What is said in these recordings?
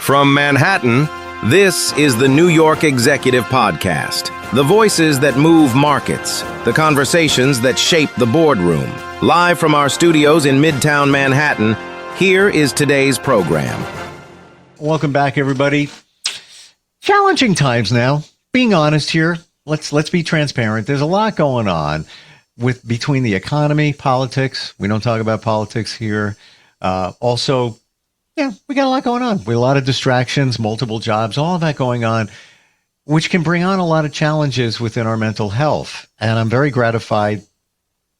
From Manhattan, this is the New York Executive Podcast. The voices that move markets, the conversations that shape the boardroom. Live from our studios in Midtown Manhattan, here is today's program. Welcome back, everybody. Challenging times now. Being honest here, let's be transparent. There's a lot going on between the economy, politics. We don't talk about politics here. Also, we got a lot going on. We have a lot of distractions, multiple jobs, all of that going on, which can bring on a lot of challenges within our mental health. And I'm very gratified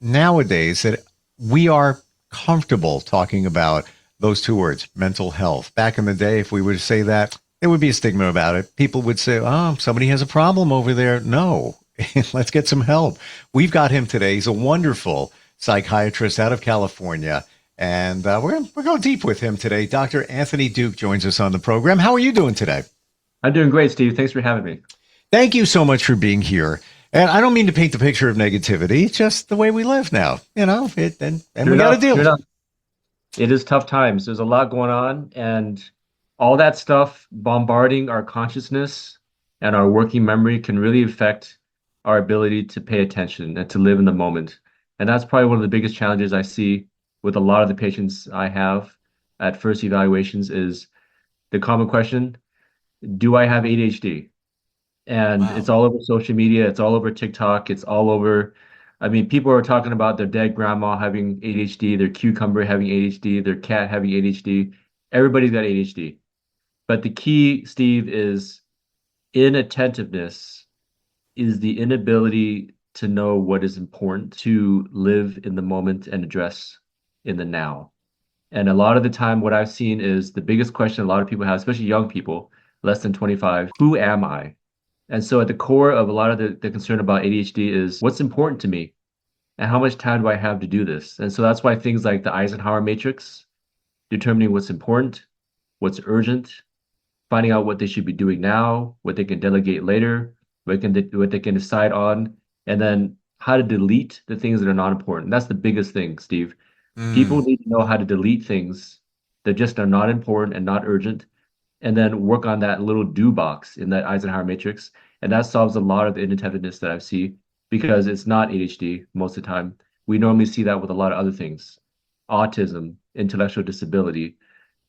nowadays that we are comfortable talking about those two words, mental health. Back in the day, if we were to say that, there would be a stigma about it. People would say, oh, somebody has a problem over there. No, let's get some help. We've got him today. He's a wonderful psychiatrist out of California. And we're going deep with him today. Dr. Anthony Duke joins us on the program. How are you doing today? I'm doing great, Steve. Thanks for having me. Thank you so much for being here. And I don't mean to paint the picture of negativity. It's just the way we live now, and we got to deal with it. It is tough times. There's a lot going on, and all that stuff bombarding our consciousness and our working memory can really affect our ability to pay attention and to live in the moment. And that's probably one of the biggest challenges I see with a lot of the patients I have at first evaluations is the common question, do I have ADHD? And It's all over social media. It's all over TikTok. It's all over. People are talking about their dead grandma having ADHD, their cucumber having ADHD, their cat having ADHD. Everybody's got ADHD. But the key, Steve, is inattentiveness is the inability to know what is important, to live in the moment and address in the now. And a lot of the time, what I've seen is the biggest question a lot of people have, especially young people, less than 25, who am I? And so at the core of a lot of the concern about ADHD is what's important to me and how much time do I have to do this? And so that's why things like the Eisenhower matrix, determining what's important, what's urgent, finding out what they should be doing now, what they can delegate later, what they can decide on, and then how to delete the things that are not important. That's the biggest thing, Steve. People need to know how to delete things that just are not important and not urgent, and then work on that little do box in that Eisenhower matrix. And that solves a lot of the inattentiveness that I see, because it's not ADHD most of the time. We normally see that with a lot of other things, autism, intellectual disability,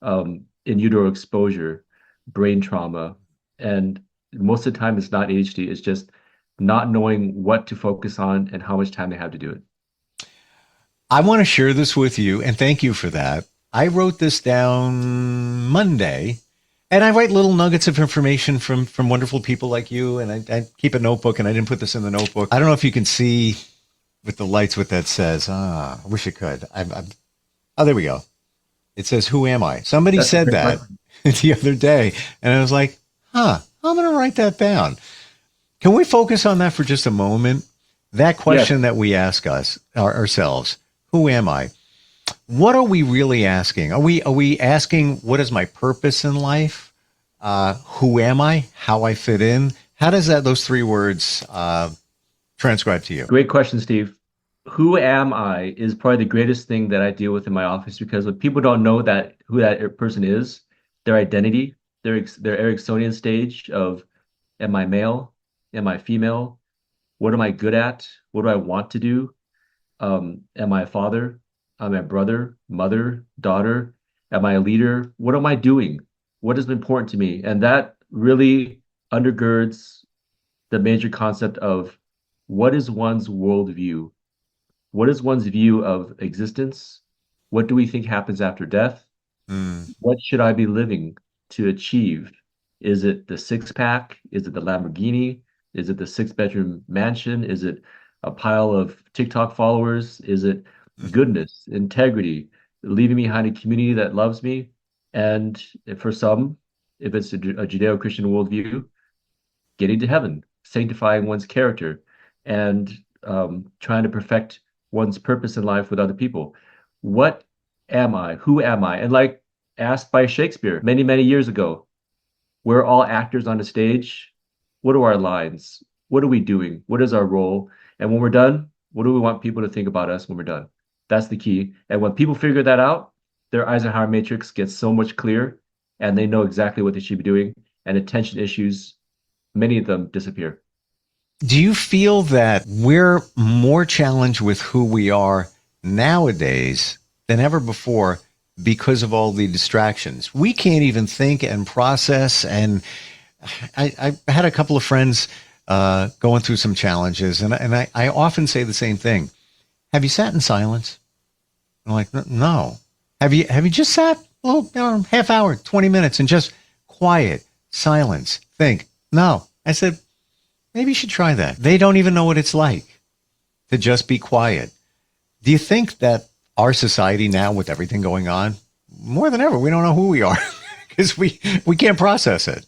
in utero exposure, brain trauma. And most of the time it's not ADHD, it's just not knowing what to focus on and how much time they have to do it. I want to share this with you, and thank you for that. I wrote this down Monday, and I write little nuggets of information from wonderful people like you, and I keep a notebook, and I didn't put this in the notebook. I don't know if you can see with the lights what that says. I wish it could. Oh, there we go. It says, who am I? Somebody said that the other day, and I was like, I'm going to write that down. Can we focus on that for just a moment? That question that we ask ourselves, who am I? What are we really asking? Are we asking, what is my purpose in life? Who am I? How I fit in? How does those three words transcribe to you? Great question, Steve. Who am I is probably the greatest thing that I deal with in my office, because when people don't know who that person is, their identity, their Ericksonian stage of, am I male? Am I female? What am I good at? What do I want to do? Am I a father? Am I a brother, mother, daughter? Am I a leader? What am I doing? What is important to me? And that really undergirds the major concept of what is one's worldview? What is one's view of existence? What do we think happens after death? What should I be living to achieve? Is it the six-pack? Is it the Lamborghini? Is it the six-bedroom mansion? Is it a pile of TikTok followers? Is it goodness, integrity, leaving behind a community that loves me? And for some, if it's a Judeo-Christian worldview, getting to heaven, sanctifying one's character, and trying to perfect one's purpose in life with other people. What am I? Who am I? And like asked by Shakespeare many, many years ago, we're all actors on a stage. What are our lines? What are we doing? What is our role? And when we're done, what do we want people to think about us when we're done? That's the key. And when people figure that out, their Eisenhower matrix gets so much clearer, and they know exactly what they should be doing, and attention issues, many of them disappear. Do you feel that we're more challenged with who we are nowadays than ever before because of all the distractions? We can't even think and process. And I had a couple of friends going through some challenges, and I often say the same thing. Have you sat in silence? I'm like, no. Have you just sat, half hour, 20 minutes, and just quiet, silence, think? No. I said, maybe you should try that. They don't even know what it's like to just be quiet. Do you think that our society now, with everything going on, more than ever, we don't know who we are because we can't process it?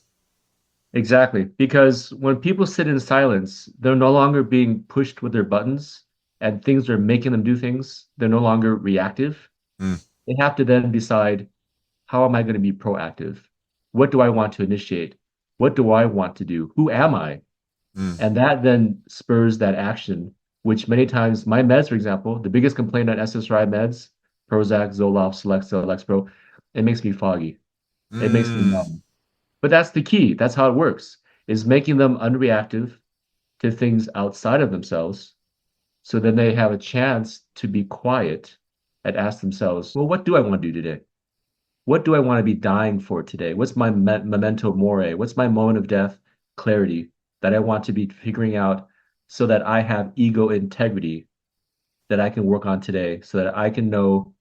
Exactly. Because when people sit in silence, they're no longer being pushed with their buttons and things are making them do things. They're no longer reactive. Mm, They have to then decide, how am I going to be proactive? What do I want to initiate? What do I want to do? Who am I? mm. And that then spurs that action, which many times my meds, for example, the biggest complaint on SSRI meds, Prozac, Zoloft, Celexa, Lexapro, it makes me foggy. It makes me Mm. numb. But that's the key. That's how it works, is making them unreactive to things outside of themselves. So then they have a chance to be quiet and ask themselves, well, what do I want to do today? What do I want to be dying for today? What's my memento mori? What's my moment of death clarity that I want to be figuring out so that I have ego integrity that I can work on today so that I can know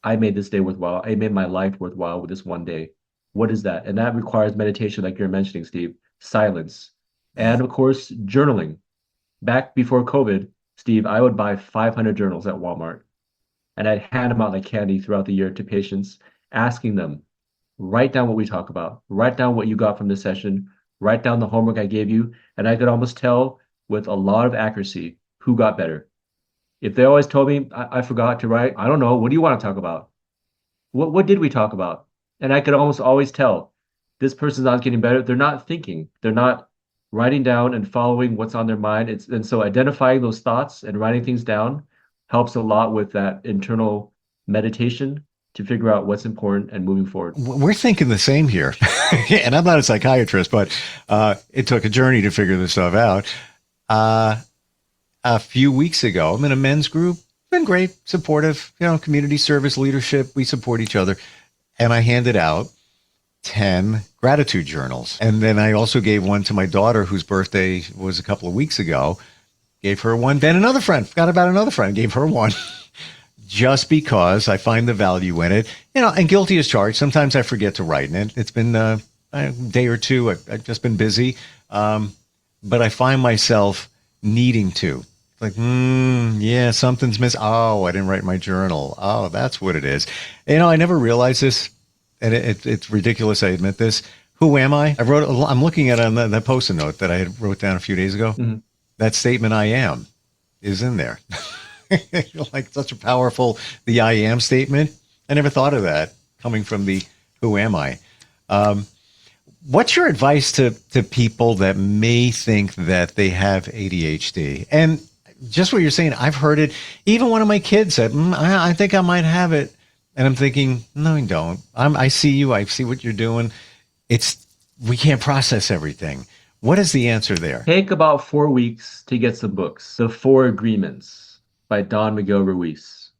I made this day worthwhile. I made my life worthwhile with this one day. What is that? And that requires meditation, like you're mentioning, Steve, silence, and of course, journaling. Back before COVID, Steve, I would buy 500 journals at Walmart and I'd hand them out like candy throughout the year to patients, asking them, write down what we talk about, write down what you got from this session, write down the homework I gave you. And I could almost tell with a lot of accuracy who got better. If they always told me I forgot to write, I don't know, what do you want to talk about? What did we talk about? And I could almost always tell this person's not getting better. They're not thinking. They're not writing down and following what's on their mind. And so identifying those thoughts and writing things down helps a lot with that internal meditation to figure out what's important and moving forward. We're thinking the same here. And I'm not a psychiatrist, but it took a journey to figure this stuff out. A few weeks ago, I'm in a men's group. Been great, supportive, community service, leadership. We support each other. And I handed out 10 gratitude journals. And then I also gave one to my daughter, whose birthday was a couple of weeks ago. Gave her one. Then another friend, forgot about another friend, gave her one. Just because I find the value in it, and guilty as charged. Sometimes I forget to write in it. It's been a day or two. I've just been busy. But I find myself needing to. Like, yeah, something's missing. Oh, I didn't write my journal. Oh, that's what it is. I never realized this, and it's ridiculous. I admit this. Who am I? I'm looking at on that Post-it note that I had wrote down a few days ago. Mhm. That statement, I am, is in there. Like such a powerful, the I am statement. I never thought of that coming from the who am I? What's your advice to people that may think that they have ADHD? And just what you're saying, I've heard it. Even one of my kids said, I think I might have it. And I'm thinking, no, you don't. I see you. I see what you're doing. We can't process everything. What is the answer there? Take about 4 weeks to get some books. The Four Agreements by Don Miguel Ruiz.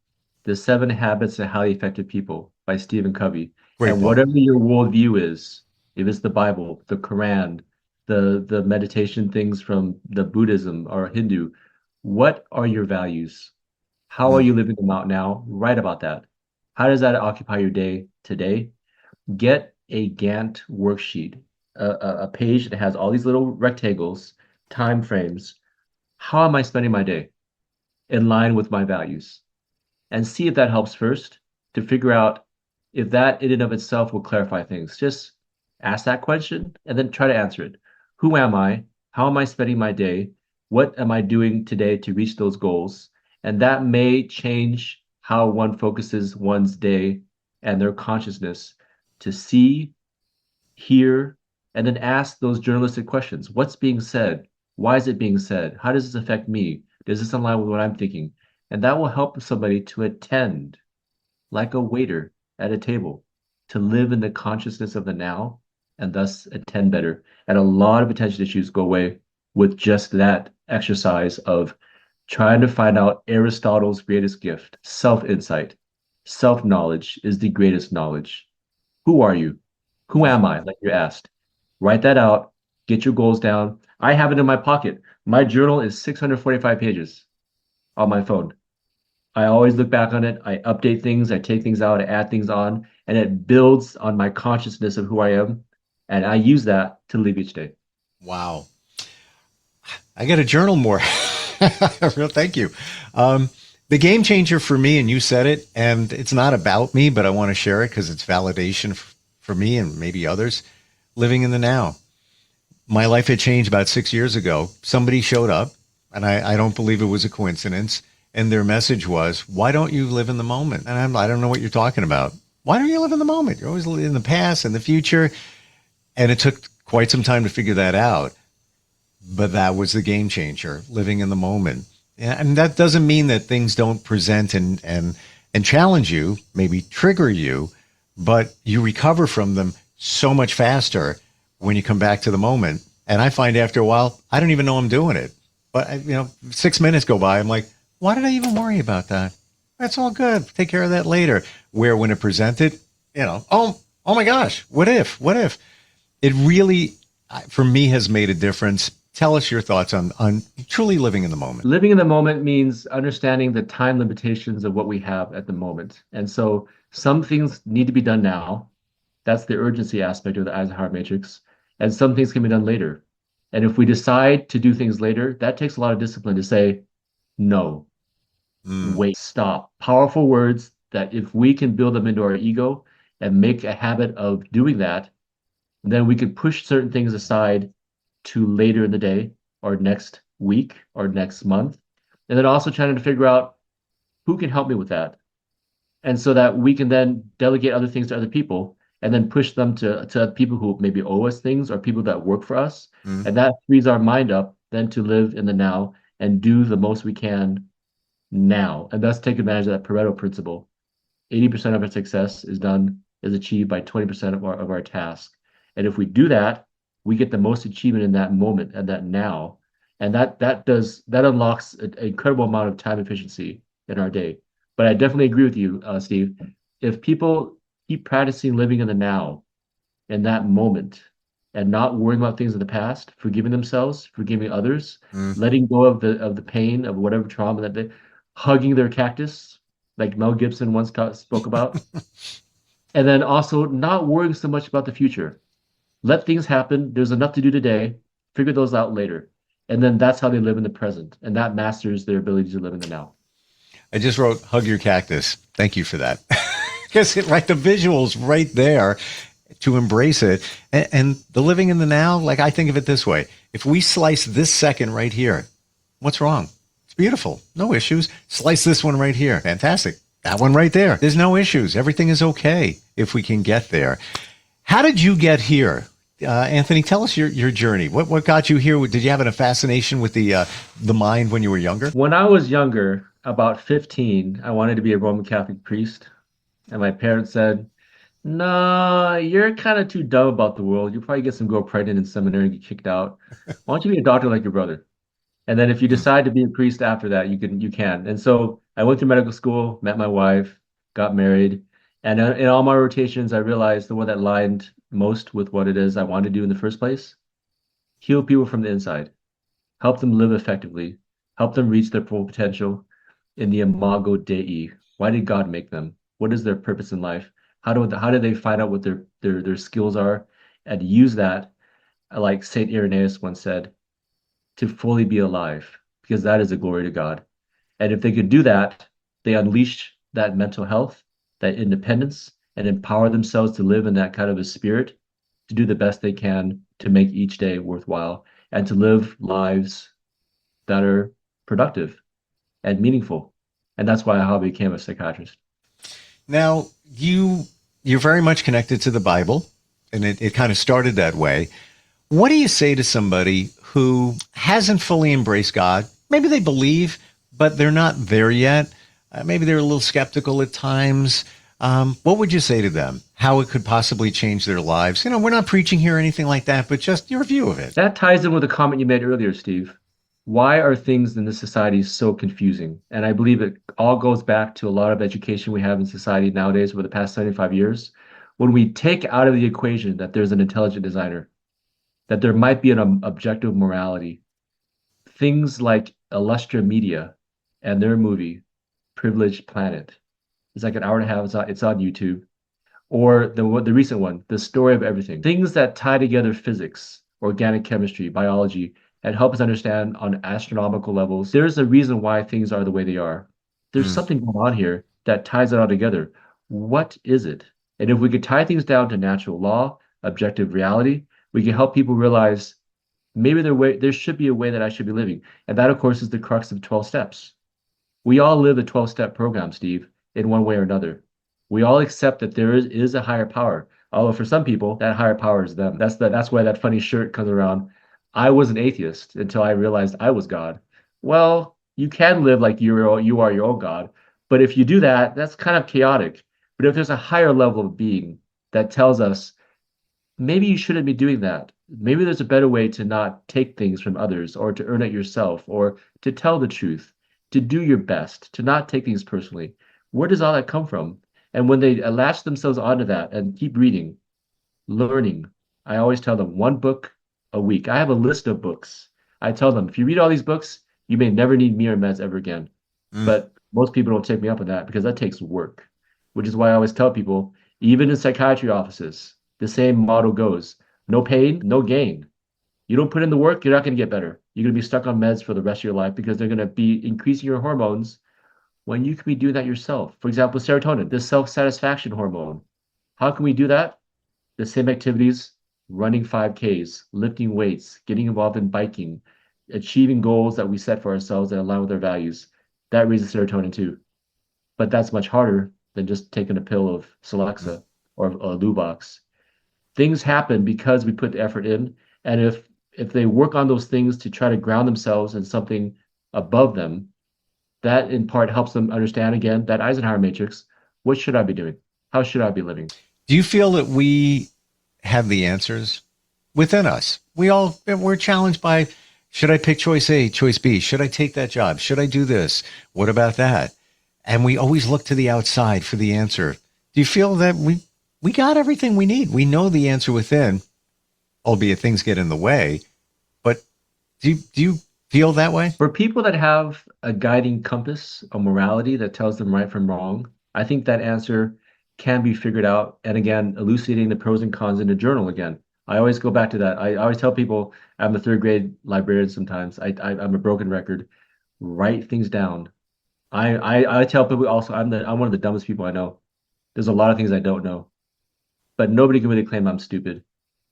The Seven Habits of Highly Effective People by Stephen Covey. Great And book. whatever your worldview is, if it's the Bible, the Quran, the meditation things from the Buddhism or Hindu, what are your values? How are you living them out now? Write about that. How does that occupy your day today? Get a Gantt worksheet, a page that has all these little rectangles, time frames. How am I spending my day in line with my values? And see if that helps first to figure out if that in and of itself will clarify things. Just ask that question and then try to answer it. Who am I? How am I spending my day? What am I doing today to reach those goals? And that may change how one focuses one's day and their consciousness to see, hear, and then ask those journalistic questions. What's being said? Why is it being said? How does this affect me? Does this align with what I'm thinking? And that will help somebody to attend like a waiter at a table. to live in the consciousness of the now and thus attend better. And a lot of attention issues go away with just that exercise of trying to find out Aristotle's greatest gift, self-insight. Self-knowledge is the greatest knowledge. Who are you? Who am I? Like you asked. Write that out, get your goals down. I have it in my pocket. My journal is 645 pages on my phone. I always look back on it. I update things, I take things out, I add things on, and it builds on my consciousness of who I am. And I use that to live each day. Wow. I got to journal more. Real thank you. The game changer for me, and you said it, and it's not about me, but I want to share it because it's validation for me and maybe others, living in the now. My life had changed about 6 years ago. Somebody showed up, and I don't believe it was a coincidence. And their message was, why don't you live in the moment? And I don't know what you're talking about. Why don't you live in the moment? You're always in the past and the future. And it took quite some time to figure that out. But that was the game changer, living in the moment. And that doesn't mean that things don't present and challenge you, maybe trigger you, but you recover from them so much faster when you come back to the moment. And I find after a while, I don't even know I'm doing it. But 6 minutes go by, I'm like, why did I even worry about that? That's all good. Take care of that later. Where when it presented, oh my gosh, what if? It really, for me, has made a difference. Tell us your thoughts on truly living in the moment. Living in the moment means understanding the time limitations of what we have at the moment. And so some things need to be done now. That's the urgency aspect of the Eisenhower matrix. And some things can be done later. And if we decide to do things later, that takes a lot of discipline to say, no, wait, stop. Powerful words that if we can build them into our ego and make a habit of doing that, then we can push certain things aside to later in the day or next week or next month. And then also trying to figure out who can help me with that. And so that we can then delegate other things to other people and then push them to people who maybe owe us things or people that work for us. And that frees our mind up then to live in the now and do the most we can now. And thus take advantage of that Pareto principle. 80% of our success is achieved by 20% of our task. And if we do that, we get the most achievement in that moment and that now. And that unlocks an incredible amount of time efficiency in our day. But I definitely agree with you, Steve. If people keep practicing living in the now, in that moment, and not worrying about things of the past, forgiving themselves, forgiving others, letting go of the pain of whatever trauma that they, hugging their cactus, like Mel Gibson once spoke about, and then also not worrying so much about the future. Let things happen. There's enough to do today. Figure those out later. And then that's how they live in the present. And that masters their ability to live in the now. I just wrote, hug your cactus. Thank you for that. Because the visuals right there to embrace it. And the living in the now, like I think of it this way. If we slice this second right here, what's wrong? It's beautiful. No issues. Slice this one right here. Fantastic. That one right there. There's no issues. Everything is okay if we can get there. How did you get here? Anthony, tell us your journey. What got you here? Did you have a fascination with the mind when you were younger? When I was younger, about 15, I wanted to be a Roman Catholic priest. And my parents said, "No, you're kind of too dumb about the world. You'll probably get some girl pregnant in seminary and get kicked out. Why don't you be a doctor like your brother? And then if you decide to be a priest after that, you can." And so I went to medical school, met my wife, got married. And in all my rotations, I realized the one that aligned most with what it is I wanted to do in the first place: heal people from the inside, help them live effectively, help them reach their full potential in the imago Dei. Why did God make them? What is their purpose in life? How do they find out what their skills are and use that, like Saint Irenaeus once said, to fully be alive, because that is a glory to God. And if they could do that, they unleash that mental health, that independence, and empower themselves to live in that kind of a spirit, to do the best they can to make each day worthwhile and to live lives that are productive and meaningful. And that's why I became a psychiatrist. Now, you're very much connected to the Bible, and it kind of started that way. What do you say to somebody who hasn't fully embraced God? Maybe they believe, but they're not there yet. Maybe they're a little skeptical at times. What would you say to them? How it could possibly change their lives? We're not preaching here or anything like that, but just your view of it. That ties in with a comment you made earlier, Steve. Why are things in this society so confusing? And I believe it all goes back to a lot of education we have in society nowadays over the past 75 years. When we take out of the equation that there's an intelligent designer, that there might be an objective morality, things like Illustra Media and their movie, Privileged Planet. It's like an hour and a half. It's on YouTube. Or the recent one, The Story of Everything. Things that tie together physics, organic chemistry, biology, and help us understand on astronomical levels. There's a reason why things are the way they are. There's something going on here that ties it all together. What is it? And if we could tie things down to natural law, objective reality, we can help people realize maybe there should be a way that I should be living. And that, of course, is the crux of 12 steps. We all live a 12-step program, Steve, in one way or another. We all accept that there is a higher power. Although for some people, that higher power is them. That's why that funny shirt comes around. I was an atheist until I realized I was God. Well, you can live like you are your own God. But if you do that, that's kind of chaotic. But if there's a higher level of being that tells us, maybe you shouldn't be doing that. Maybe there's a better way to not take things from others or to earn it yourself or to tell the truth, to do your best, to not take things personally. Where does all that come from? And when they latch themselves onto that and keep reading, learning, I always tell them 1 book a week. I have a list of books. I tell them, if you read all these books, you may never need me or meds ever again. But most people don't take me up on that because that takes work, which is why I always tell people, even in psychiatry offices, the same motto goes, no pain, no gain. You don't put in the work, you're not going to get better. You're going to be stuck on meds for the rest of your life because they're going to be increasing your hormones when you can be doing that yourself. For example, serotonin, the self-satisfaction hormone. How can we do that? The same activities, running 5Ks, lifting weights, getting involved in biking, achieving goals that we set for ourselves that align with our values. That raises serotonin too. But that's much harder than just taking a pill of Celexa or Luvox. Things happen because we put the effort in. And if they work on those things to try to ground themselves in something above them, that in part helps them understand again that Eisenhower matrix. What should I be doing? How should I be living? Do you feel that we have the answers within us? We're challenged by, should I pick choice A, choice B? Should I take that job? Should I do this? What about that? And we always look to the outside for the answer. Do you feel that we got everything we need? We know the answer within, albeit things get in the way. But do you feel that way? For people that have a guiding compass, a morality that tells them right from wrong, I think that answer can be figured out. And again, elucidating the pros and cons in a journal again. I always go back to that. I always tell people, I'm a 3rd grade librarian sometimes. I'm a broken record. Write things down. I tell people also, I'm one of the dumbest people I know. There's a lot of things I don't know. But nobody can really claim I'm stupid.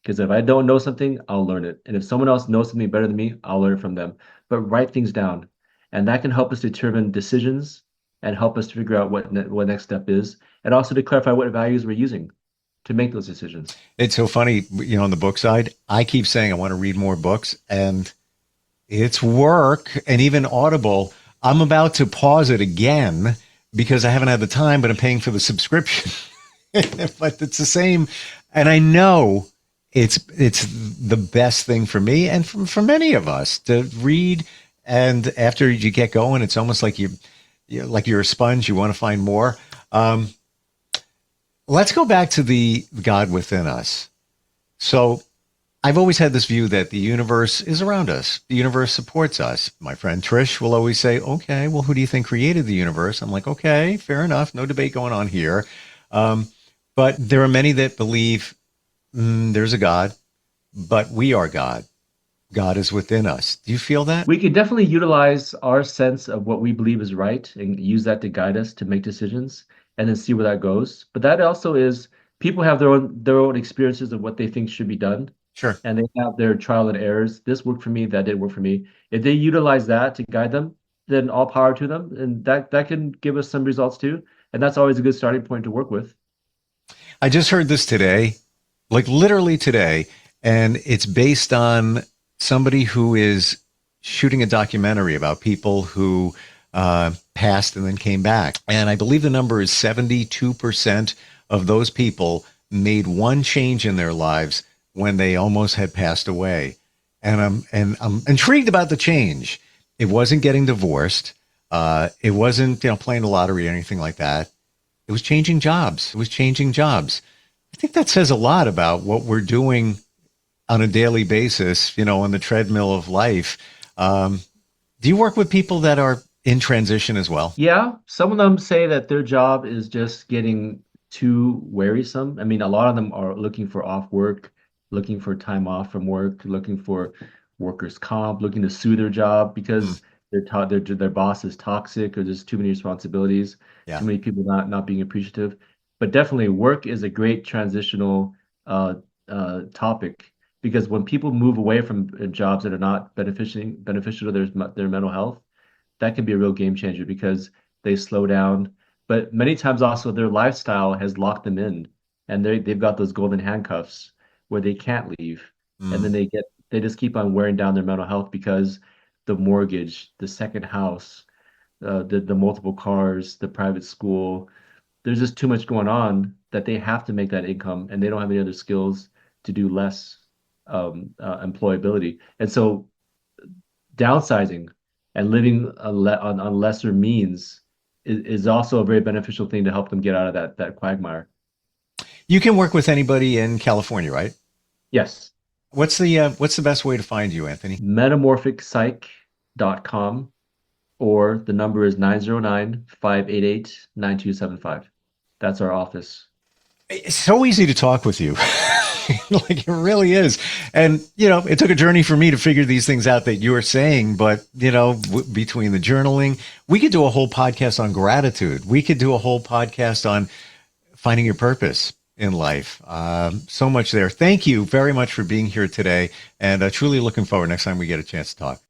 Because if I don't know something, I'll learn it. And if someone else knows something better than me, I'll learn it from them. But write things down. And that can help us determine decisions and help us to figure out what next step is. And also to clarify what values we're using to make those decisions. It's so funny, on the book side, I keep saying I want to read more books, and it's work. And even Audible, I'm about to pause it again because I haven't had the time, but I'm paying for the subscription. But it's the same. And I know it's the best thing for me and for many of us to read. And after you get going, it's almost like you're a sponge. You want to find more. Let's go back to the God within us. So I've always had this view that the universe is around us. The universe supports us. My friend Trish will always say, okay, well, who do you think created the universe? I'm like, okay, fair enough. No debate going on here. But there are many that believe there's a God, but we are God. God is within us. Do you feel that? We could definitely utilize our sense of what we believe is right and use that to guide us to make decisions and then see where that goes. But that also is, people have their own experiences of what they think should be done. Sure. And they have their trial and errors. This worked for me, that didn't work for me. If they utilize that to guide them, then all power to them. And that can give us some results too. And that's always a good starting point to work with. I just heard this today, like literally today, and it's based on somebody who is shooting a documentary about people who passed and then came back. And I believe the number is 72% of those people made one change in their lives when they almost had passed away. And I'm intrigued about the change. It wasn't getting divorced. It wasn't, playing the lottery or anything like that. It was changing jobs. I think that says a lot about what we're doing on a daily basis, on the treadmill of life. Do you work with people that are in transition as well? Yeah, some of them say that their job is just getting too wearisome. I mean, a lot of them are looking for off work, looking for time off from work, looking for workers' comp, looking to sue their job because their boss is toxic or there's too many responsibilities, too many people not being appreciative. But definitely work is a great transitional topic because when people move away from jobs that are not beneficial to their mental health, that can be a real game changer because they slow down. But many times also their lifestyle has locked them in and they've got those golden handcuffs where they can't leave. And then they just keep on wearing down their mental health because the mortgage, the second house, the multiple cars, the private school, there's just too much going on that they have to make that income and they don't have any other skills to do less employability. And so downsizing and living on lesser means is also a very beneficial thing to help them get out of that quagmire. You can work with anybody in California, right? Yes. What's the best way to find you, Anthony? Metamorphicpsych.com, or the number is 909-588-9275. That's our office. It's so easy to talk with you. Like it really is. And, it took a journey for me to figure these things out that you were saying, but, between the journaling, we could do a whole podcast on gratitude. We could do a whole podcast on finding your purpose in life. So much there. Thank you very much for being here today. And truly looking forward next time we get a chance to talk.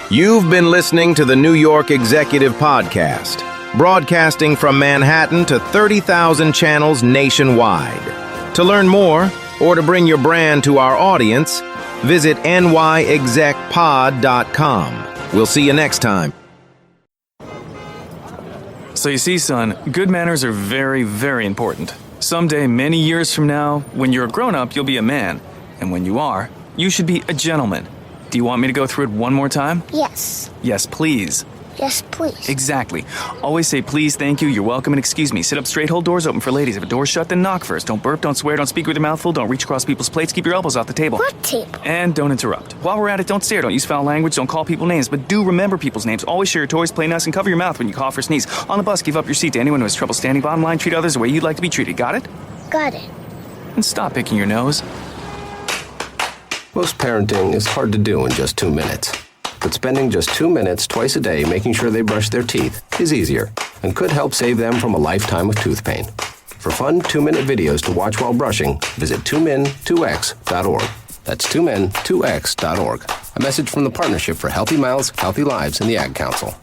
You've been listening to the New York Executive Podcast, broadcasting from Manhattan to 30,000 channels nationwide. To learn more or to bring your brand to our audience, visit nyexecpod.com. We'll see you next time. So you see, son, good manners are very, very important. Someday, many years from now, when you're a grown-up, you'll be a man. And when you are, you should be a gentleman. Do you want me to go through it one more time? Yes. Yes, please. Yes, please. Exactly. Always say please, thank you, you're welcome, and excuse me. Sit up straight, hold doors open for ladies. If a door's shut, then knock first. Don't burp, don't swear, don't speak with your mouth full, don't reach across people's plates, keep your elbows off the table. What table? And don't interrupt. While we're at it, don't stare, don't use foul language, don't call people names, but do remember people's names. Always share your toys, play nice, and cover your mouth when you cough or sneeze. On the bus, give up your seat to anyone who has trouble standing. Bottom line, treat others the way you'd like to be treated. Got it? Got it. And stop picking your nose. Most parenting is hard to do in just 2 minutes. But spending just 2 minutes twice a day making sure they brush their teeth is easier and could help save them from a lifetime of tooth pain. For fun 2-minute videos to watch while brushing, visit 2min2x.org. That's 2min2x.org. A message from the Partnership for Healthy Mouths, Healthy Lives, and the Ad Council.